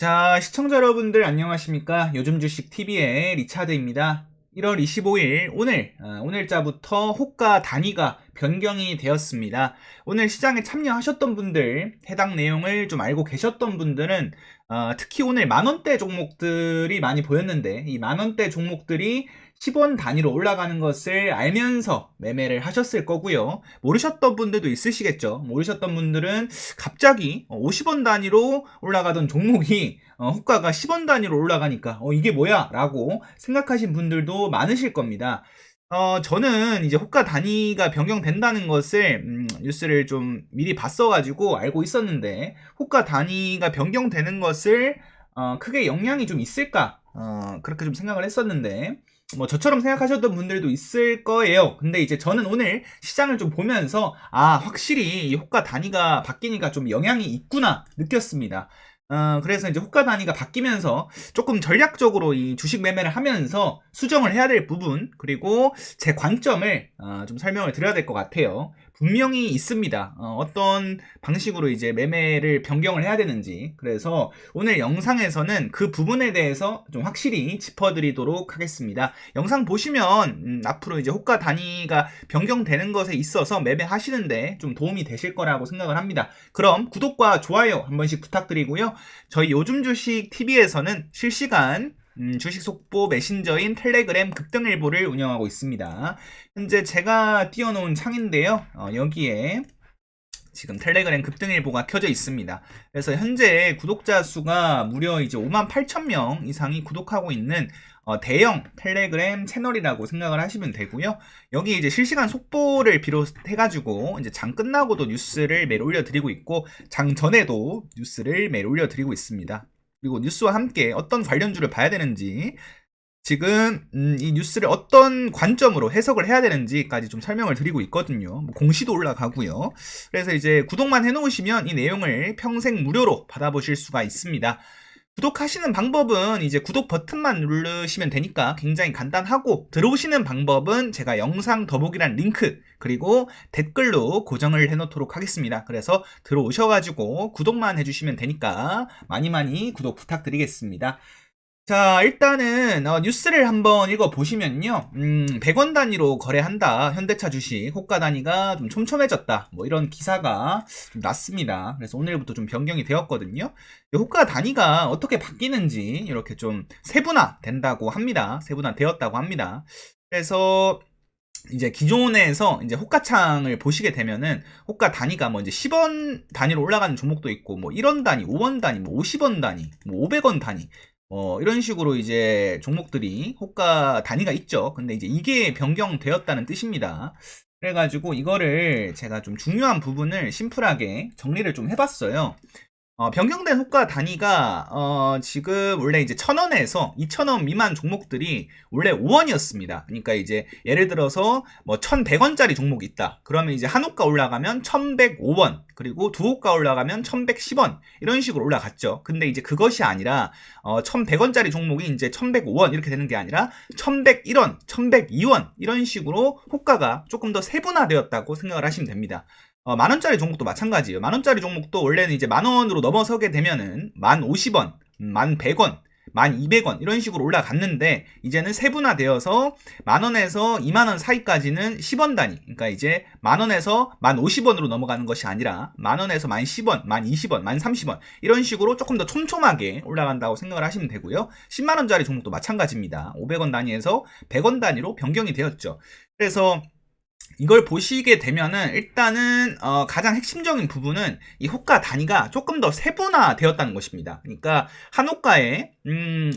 자, 시청자 여러분들 안녕하십니까? 요즘 주식 TV의 리차드입니다. 1월 25일 오늘자부터 호가 단위가 변경이 되었습니다. 오늘 시장에 참여하셨던 분들, 해당 내용을 좀 알고 계셨던 분들은 특히 오늘 만원대 종목들이 많이 보였는데 이 만원대 종목들이 10원 단위로 올라가는 것을 알면서 매매를 하셨을 거고요. 모르셨던 분들도 있으시겠죠. 모르셨던 분들은 갑자기 50원 단위로 올라가던 종목이 호가가 10원 단위로 올라가니까 이게 뭐야? 라고 생각하신 분들도 많으실 겁니다. 저는 이제 호가 단위가 변경된다는 것을 뉴스를 좀 미리 봤어가지고 알고 있었는데 호가 단위가 변경되는 것을 크게 영향이 좀 있을까? 그렇게 좀 생각을 했었는데 뭐 저처럼 생각하셨던 분들도 있을 거예요. 근데 이제 저는 오늘 시장을 좀 보면서 확실히 이 호가 단위가 바뀌니까 좀 영향이 있구나 느꼈습니다. 그래서 이제 호가 단위가 바뀌면서 조금 전략적으로 이 주식 매매를 하면서 수정을 해야 될 부분 그리고 제 관점을 좀 설명을 드려야 될 것 같아요. 분명히 있습니다. 어떤 방식으로 이제 매매를 변경을 해야 되는지. 그래서 오늘 영상에서는 그 부분에 대해서 좀 확실히 짚어드리도록 하겠습니다. 영상 보시면 앞으로 이제 호가 단위가 변경되는 것에 있어서 매매하시는데 좀 도움이 되실 거라고 생각을 합니다. 그럼 구독과 좋아요 한 번씩 부탁드리고요. 저희 요즘 주식 TV에서는 실시간 주식 속보 메신저인 텔레그램 급등일보를 운영하고 있습니다. 현재 제가 띄워놓은 창인데요. 여기에 지금 텔레그램 급등일보가 켜져 있습니다. 그래서 현재 구독자 수가 무려 이제 58,000명 이상이 구독하고 있는 대형 텔레그램 채널이라고 생각을 하시면 되고요. 여기 이제 실시간 속보를 비롯해가지고 이제 장 끝나고도 뉴스를 매일 올려드리고 있고 장 전에도 뉴스를 매일 올려드리고 있습니다. 그리고 뉴스와 함께 어떤 관련주를 봐야 되는지 지금 이 뉴스를 어떤 관점으로 해석을 해야 되는지까지 좀 설명을 드리고 있거든요. 뭐 공시도 올라가고요. 그래서 이제 구독만 해놓으시면 이 내용을 평생 무료로 받아보실 수가 있습니다. 구독하시는 방법은 이제 구독 버튼만 누르시면 되니까 굉장히 간단하고 들어오시는 방법은 제가 영상 더보기란 링크 그리고 댓글로 고정을 해놓도록 하겠습니다. 그래서 들어오셔가지고 구독만 해주시면 되니까 많이 구독 부탁드리겠습니다. 자, 일단은 뉴스를 한번 읽어보시면요. 100원 단위로 거래한다. 현대차 주식 호가 단위가 좀 촘촘해졌다. 뭐 이런 기사가 좀 났습니다. 그래서 오늘부터 좀 변경이 되었거든요. 호가 단위가 어떻게 바뀌는지 이렇게 좀 세분화 된다고 합니다. 세분화 되었다고 합니다. 그래서 이제 기존에서 이제 호가창을 보시게 되면은 호가 단위가 뭐 이제 10원 단위로 올라가는 종목도 있고 뭐 1원 단위, 5원 단위, 뭐 50원 단위, 뭐 500원 단위 이런 식으로 이제 종목들이 호가 단위가 있죠. 근데 이제 이게 변경되었다는 뜻입니다. 그래가지고 이거를 제가 좀 중요한 부분을 심플하게 정리를 좀 해봤어요. 변경된 호가 단위가 지금 원래 이제 1,000원에서 2,000원 미만 종목들이 원래 5원이었습니다. 그러니까 이제 예를 들어서 뭐 1,100원짜리 종목이 있다. 그러면 이제 한 호가 올라가면 1,105원 그리고 두 호가 올라가면 1,110원 이런 식으로 올라갔죠. 근데 이제 그것이 아니라 1,100원짜리 종목이 이제 1,105원 이렇게 되는 게 아니라 1,101원, 1,102원 이런 식으로 호가가 조금 더 세분화되었다고 생각을 하시면 됩니다. 만원짜리 종목도 마찬가지예요. 만원짜리 종목도 원래는 이제 만원으로 넘어서게 되면은 1,050원, 1,100원, 1,200원 이런 식으로 올라갔는데 이제는 세분화되어서 만원에서 2만원 사이까지는 10원 단위 그러니까 이제 만원에서 1,050원으로 넘어가는 것이 아니라 만원에서 1,010원, 1,020원, 1,030원 이런 식으로 조금 더 촘촘하게 올라간다고 생각을 하시면 되고요. 10만원짜리 종목도 마찬가지입니다. 500원 단위에서 100원 단위로 변경이 되었죠. 그래서 이걸 보시게 되면은 일단은 가장 핵심적인 부분은 이 호가 단위가 조금 더 세분화되었다는 것입니다. 그러니까 한 호가에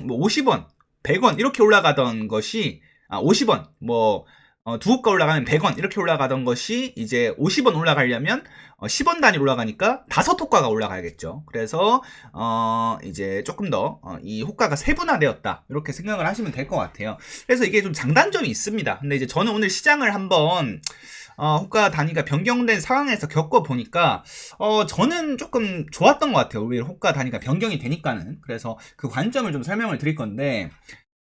뭐 50원, 100원 이렇게 올라가던 것이 50원, 뭐 두 호가 올라가면 100원 이렇게 올라가던 것이 이제 50원 올라가려면 10원 단위로 올라가니까 5호가가 올라가야겠죠. 그래서 이제 조금 더 이 호가가 세분화되었다 이렇게 생각을 하시면 될 것 같아요. 그래서 이게 좀 장단점이 있습니다. 근데 이제 저는 오늘 시장을 한번 호가 단위가 변경된 상황에서 겪어보니까 저는 조금 좋았던 것 같아요. 오히려 호가 단위가 변경이 되니까는. 그래서 그 관점을 좀 설명을 드릴 건데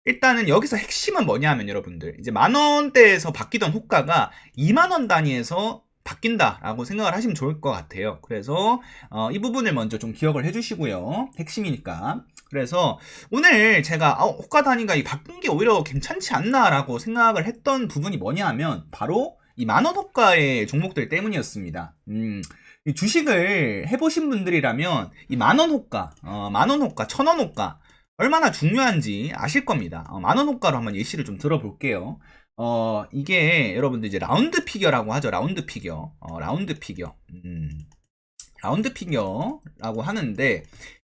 일단은 여기서 핵심은 뭐냐면 여러분들 이제 만원대에서 바뀌던 호가가 2만원 단위에서 바뀐다라고 생각을 하시면 좋을 것 같아요. 그래서 이 부분을 먼저 좀 기억을 해주시고요. 핵심이니까. 그래서 오늘 제가 호가 단위가 바꾼 게 오히려 괜찮지 않나라고 생각을 했던 부분이 뭐냐 하면 바로 이 만원 호가의 종목들 때문이었습니다. 이 주식을 해보신 분들이라면 이 만원 호가, 만원 호가, 천원 호가 얼마나 중요한지 아실 겁니다. 만원 호가로 한번 예시를 좀 들어볼게요. 이게 여러분들 이제 라운드 피겨라고 하죠. 라운드 피겨. 라운드 피겨. 라운드 피겨라고 하는데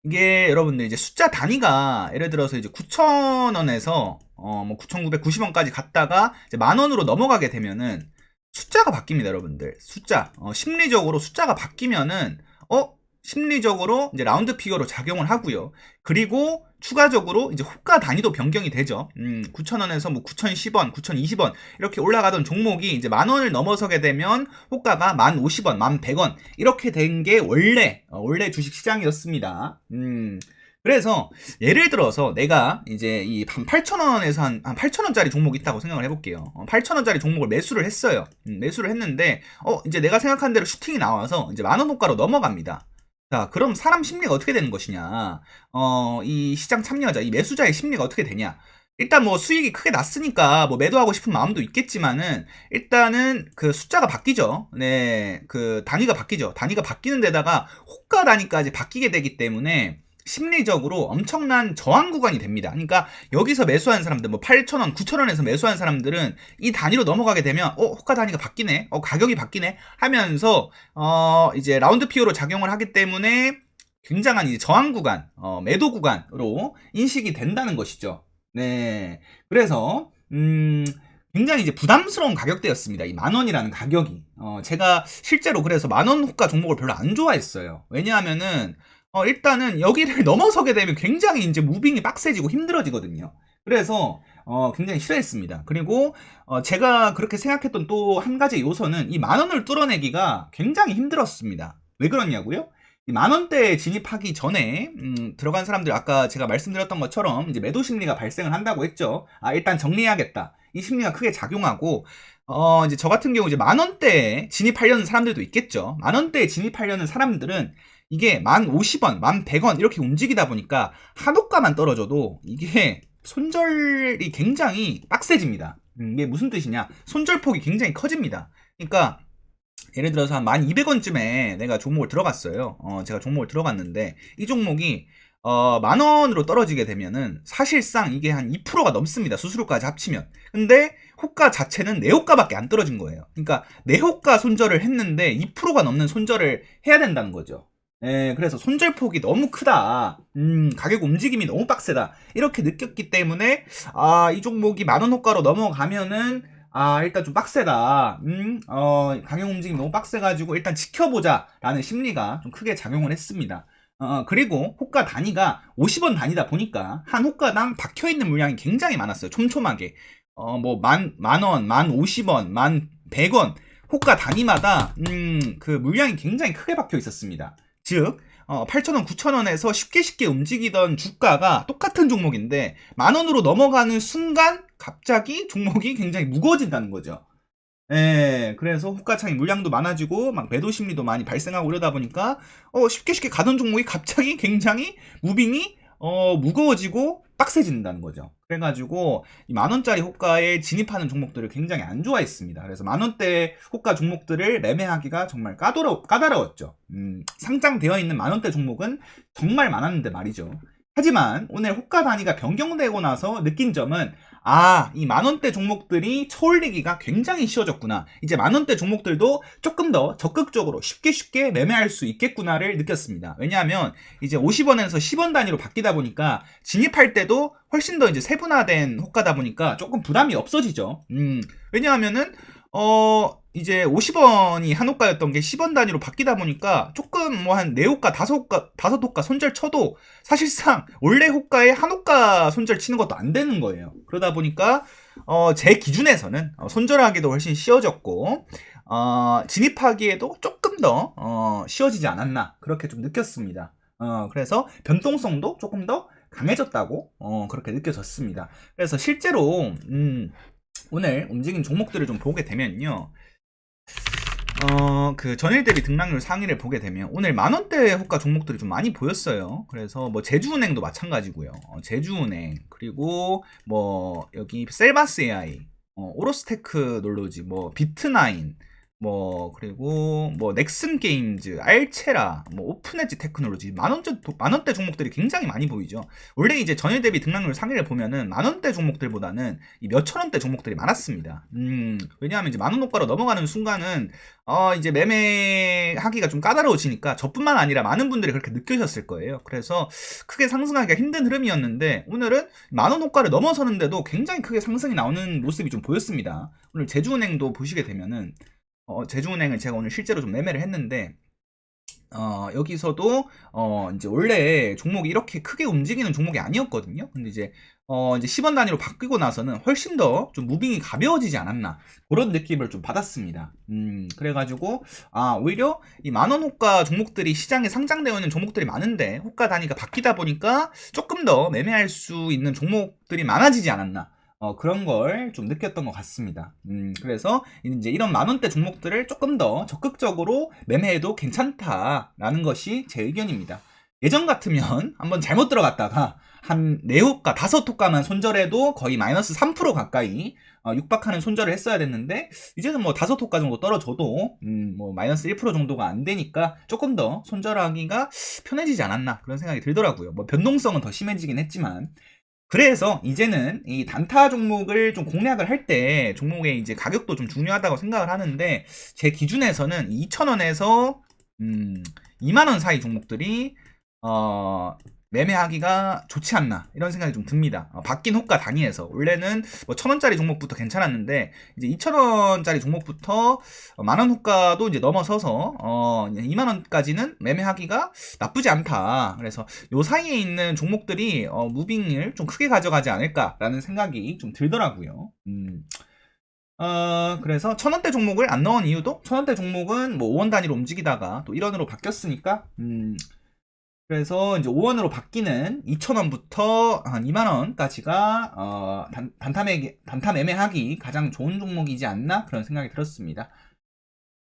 이게 여러분들 이제 숫자 단위가 예를 들어서 이제 9,000원에서 뭐 9,990원까지 갔다가 이제 만원으로 넘어가게 되면은 숫자가 바뀝니다, 여러분들. 숫자. 심리적으로 숫자가 바뀌면은 심리적으로 이제 라운드 피겨로 작용을 하고요. 그리고 추가적으로 이제 호가 단위도 변경이 되죠. 9,000원에서 뭐 9,010원, 9,020원 이렇게 올라가던 종목이 이제 만원을 넘어서게 되면 호가가 1,050원, 1,100원 이렇게 된 게 원래 주식 시장이었습니다. 그래서 예를 들어서 내가 이제 이 8,000원에서 한 8,000원짜리 종목이 있다고 생각을 해볼게요. 8,000원짜리 종목을 매수를 했어요. 매수를 했는데 이제 내가 생각한 대로 슈팅이 나와서 이제 만원 호가로 넘어갑니다. 자, 그럼 사람 심리가 어떻게 되는 것이냐? 이 시장 참여자, 이 매수자의 심리가 어떻게 되냐? 일단 뭐 수익이 크게 났으니까 뭐 매도하고 싶은 마음도 있겠지만은 일단은 그 숫자가 바뀌죠. 네, 그 단위가 바뀌죠. 단위가 바뀌는 데다가 호가 단위까지 바뀌게 되기 때문에 심리적으로 엄청난 저항 구간이 됩니다. 그러니까 여기서 매수한 사람들, 뭐 8,000원, 9,000원에서 매수한 사람들은 이 단위로 넘어가게 되면 호가 단위가 바뀌네, 가격이 바뀌네 하면서 이제 라운드 피오로 작용을 하기 때문에 굉장한 이제 저항 구간, 매도 구간으로 인식이 된다는 것이죠. 네, 그래서 굉장히 이제 부담스러운 가격대였습니다. 이 만원이라는 가격이. 제가 실제로 그래서 만원 호가 종목을 별로 안 좋아했어요. 왜냐하면은 일단은 여기를 넘어서게 되면 굉장히 이제 무빙이 빡세지고 힘들어지거든요. 그래서 굉장히 싫어했습니다. 그리고 제가 그렇게 생각했던 또 한 가지 요소는 이 만원을 뚫어내기가 굉장히 힘들었습니다. 왜 그러냐고요? 이 만원대에 진입하기 전에 들어간 사람들 아까 제가 말씀드렸던 것처럼 이제 매도 심리가 발생을 한다고 했죠. 일단 정리해야겠다. 이 심리가 크게 작용하고 이제 저 같은 경우 이제 만원대에 진입하려는 사람들도 있겠죠. 만원대에 진입하려는 사람들은 이게 1,050원, 1,100원 이렇게 움직이다 보니까 한호가만 떨어져도 이게 손절이 굉장히 빡세집니다. 이게 무슨 뜻이냐? 손절폭이 굉장히 커집니다. 그러니까 예를 들어서 한 1,200원쯤에 내가 종목을 들어갔어요. 제가 종목을 들어갔는데 이 종목이 만원으로 떨어지게 되면은 사실상 이게 한 2%가 넘습니다. 수수료까지 합치면. 근데 호가 자체는 내호가밖에 안 떨어진 거예요. 그러니까 내호가 손절을 했는데 2%가 넘는 손절을 해야 된다는 거죠. 네, 그래서 손절폭이 너무 크다. 가격 움직임이 너무 빡세다. 이렇게 느꼈기 때문에 이 종목이 만원 호가로 넘어가면은 일단 좀 빡세다. 가격 움직임이 너무 빡세가지고 일단 지켜보자 라는 심리가 좀 크게 작용을 했습니다. 그리고 호가 단위가 50원 단위다 보니까 한 호가당 박혀있는 물량이 굉장히 많았어요. 촘촘하게. 뭐 만원, 1,050원, 1,100원 호가 단위마다 그 물량이 굉장히 크게 박혀 있었습니다. 즉 8,000원, 9,000원에서 쉽게 움직이던 주가가 똑같은 종목인데 만원으로 넘어가는 순간 갑자기 종목이 굉장히 무거워진다는 거죠. 예, 그래서 호가창이 물량도 많아지고 막 매도 심리도 많이 발생하고 이러다 보니까 쉽게 가던 종목이 갑자기 굉장히 무빙이 무거워지고 빡세진다는 거죠. 그래가지고 이 만원짜리 호가에 진입하는 종목들을 굉장히 안 좋아했습니다. 그래서 만원대 호가 종목들을 매매하기가 정말 까다로웠죠. 상장되어 있는 만원대 종목은 정말 많았는데 말이죠. 하지만 오늘 호가 단위가 변경되고 나서 느낀 점은 이 만원대 종목들이 쳐올리기가 굉장히 쉬워졌구나. 이제 만원대 종목들도 조금 더 적극적으로 쉽게 매매할 수 있겠구나를 느꼈습니다. 왜냐하면 이제 50원에서 10원 단위로 바뀌다 보니까 진입할 때도 훨씬 더 이제 세분화된 호가다 보니까 조금 부담이 없어지죠. 왜냐하면은 이제 50원이 한 호가였던 게 10원 단위로 바뀌다 보니까 조금 뭐 한 4호가, 5호가 손절 쳐도 사실상 원래 호가에 한 호가 손절 치는 것도 안 되는 거예요. 그러다 보니까 제 기준에서는 손절하기도 훨씬 쉬워졌고 진입하기에도 조금 더 쉬워지지 않았나 그렇게 좀 느꼈습니다. 그래서 변동성도 조금 더 강해졌다고 그렇게 느껴졌습니다. 그래서 실제로 오늘 움직인 종목들을 좀 보게 되면요. 그 전일 대비 등락률 상위를 보게 되면 오늘 만원대 호가 종목들이 좀 많이 보였어요. 그래서 뭐 제주은행도 마찬가지고요. 제주은행, 그리고 뭐 여기 셀바스 AI, 오로스테크 놀로지, 뭐 비트나인, 뭐 그리고 뭐 넥슨 게임즈, 알체라, 뭐 오픈엣지 테크놀로지, 만원대 종목들이 굉장히 많이 보이죠. 원래 이제 전일 대비 등락률 상위를 보면은 만원대 종목들보다는 이 몇천원대 종목들이 많았습니다. 왜냐하면 이제 만원 호가로 넘어가는 순간은 이제 매매하기가 좀 까다로워지니까 저뿐만 아니라 많은 분들이 그렇게 느끼셨을 거예요. 그래서 크게 상승하기가 힘든 흐름이었는데 오늘은 만원 호가를 넘어서는데도 굉장히 크게 상승이 나오는 모습이 좀 보였습니다. 오늘 제주은행도 보시게 되면은 제주은행을 제가 오늘 실제로 좀 매매를 했는데 여기서도 이제 원래 종목이 이렇게 크게 움직이는 종목이 아니었거든요. 근데 이제 10원 단위로 바뀌고 나서는 훨씬 더 좀 무빙이 가벼워지지 않았나, 그런 느낌을 좀 받았습니다. 그래가지고 오히려 이 만원 호가 종목들이 시장에 상장되어 있는 종목들이 많은데 호가 단위가 바뀌다 보니까 조금 더 매매할 수 있는 종목들이 많아지지 않았나, 그런 걸 좀 느꼈던 것 같습니다. 그래서 이제 이런 만원대 종목들을 조금 더 적극적으로 매매해도 괜찮다라는 것이 제 의견입니다. 예전 같으면 한번 잘못 들어갔다가 한 4호가, 5호가만 손절해도 거의 마이너스 3% 가까이 육박하는 손절을 했어야 됐는데, 이제는 뭐 5호가 정도 떨어져도 뭐 마이너스 1% 정도가 안 되니까 조금 더 손절하기가 편해지지 않았나, 그런 생각이 들더라고요. 뭐 변동성은 더 심해지긴 했지만. 그래서 이제는 이 단타 종목을 좀 공략을 할 때 종목의 이제 가격도 좀 중요하다고 생각을 하는데, 제 기준에서는 2,000원에서 2만원 사이 종목들이 매매하기가 좋지 않나, 이런 생각이 좀 듭니다. 바뀐 호가 단위에서 원래는 뭐 1,000원짜리 종목부터 괜찮았는데 이제 2,000원짜리 종목부터 만원 호가도 이제 넘어서서 2만원까지는 매매하기가 나쁘지 않다. 그래서 요 사이에 있는 종목들이 무빙을 좀 크게 가져가지 않을까라는 생각이 좀 들더라고요. 그래서 1,000원대 종목을 안 넣은 이유도, 1,000원대 종목은 뭐 5원 단위로 움직이다가 또 1원으로 바뀌었으니까, 그래서 이제 5원으로 바뀌는 2,000원부터 한 2만원까지가 단타 매매하기 가장 좋은 종목이지 않나, 그런 생각이 들었습니다.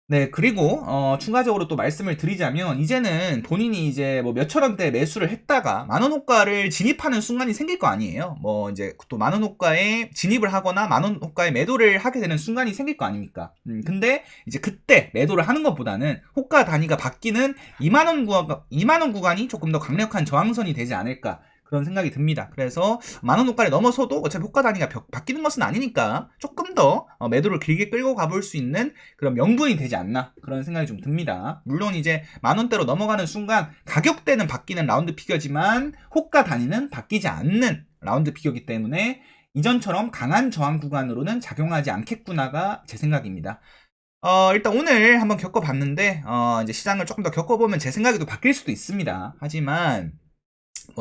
네, 그리고 추가적으로 또 말씀을 드리자면, 이제는 본인이 이제 뭐 몇천 원대 매수를 했다가 만원 호가를 진입하는 순간이 생길 거 아니에요. 뭐 이제 또 만원 호가에 진입을 하거나 만원 호가에 매도를 하게 되는 순간이 생길 거 아닙니까? 근데 이제 그때 매도를 하는 것보다는 호가 단위가 바뀌는 2만원 구간이 조금 더 강력한 저항선이 되지 않을까, 그런 생각이 듭니다. 그래서 만원 호가를 넘어서도 어차피 호가 단위가 바뀌는 것은 아니니까 조금 더 매도를 길게 끌고 가볼 수 있는 그런 명분이 되지 않나, 그런 생각이 좀 듭니다. 물론 이제 만원대로 넘어가는 순간 가격대는 바뀌는 라운드 피겨지만 호가 단위는 바뀌지 않는 라운드 피겨기 때문에 이전처럼 강한 저항 구간으로는 작용하지 않겠구나가 제 생각입니다. 일단 오늘 한번 겪어봤는데 이제 시장을 조금 더 겪어보면 제 생각이 또 바뀔 수도 있습니다. 하지만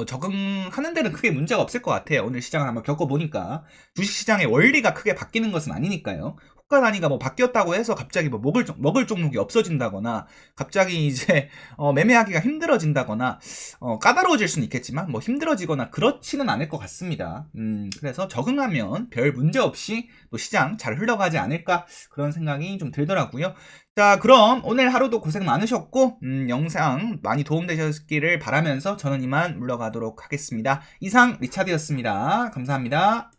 적응하는 데는 크게 문제가 없을 것 같아요. 오늘 시장을 한번 겪어보니까 주식시장의 원리가 크게 바뀌는 것은 아니니까요. 호가 단위가 뭐 바뀌었다고 해서 갑자기 뭐 먹을 종목이 없어진다거나, 갑자기 이제 매매하기가 힘들어진다거나, 까다로워질 수는 있겠지만 뭐 힘들어지거나 그렇지는 않을 것 같습니다. 그래서 적응하면 별 문제 없이 또 시장 잘 흘러가지 않을까, 그런 생각이 좀 들더라고요. 자, 그럼 오늘 하루도 고생 많으셨고 영상 많이 도움되셨기를 바라면서 저는 이만 물러가도록 하겠습니다. 이상 리차드였습니다. 감사합니다.